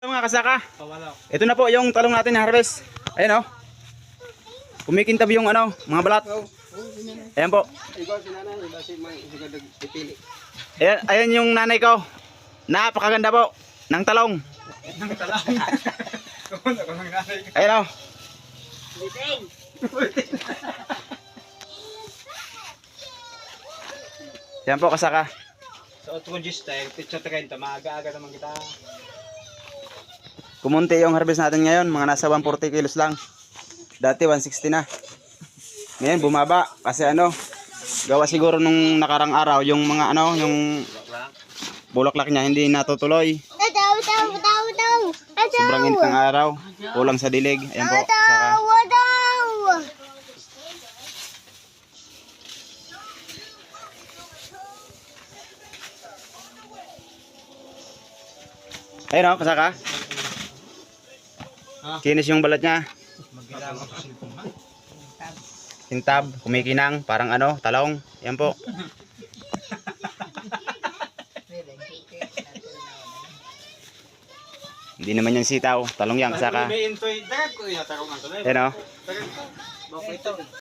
Mga kasaka, ito na po yung talong natin na harvest. Ayan o. Kumikintab yung ano, mga balat. Ayan po. Ayan yung nanay ko. Napakaganda po ng talong. Ayan o. Ayan po kasaka. So, ito kung just tayo, pizza 30, maaga-aga naman kita. Kumunti yung harvest natin ngayon, mga nasa 140 kilos lang. Dati 160 na. Ngayon bumaba kasi ano, gawa siguro nung nakarang araw yung mga ano, yung bulaklak niya hindi natutuloy. Sobrang init ng araw, kulang sa dilig. Ayan po. Saka ayun o, kasaka. Kinis yung balat niya. Sintab, kumikinang, parang ano, talong. Yan po. Hindi naman yan sitaw, talong yan kasaka. Yan o.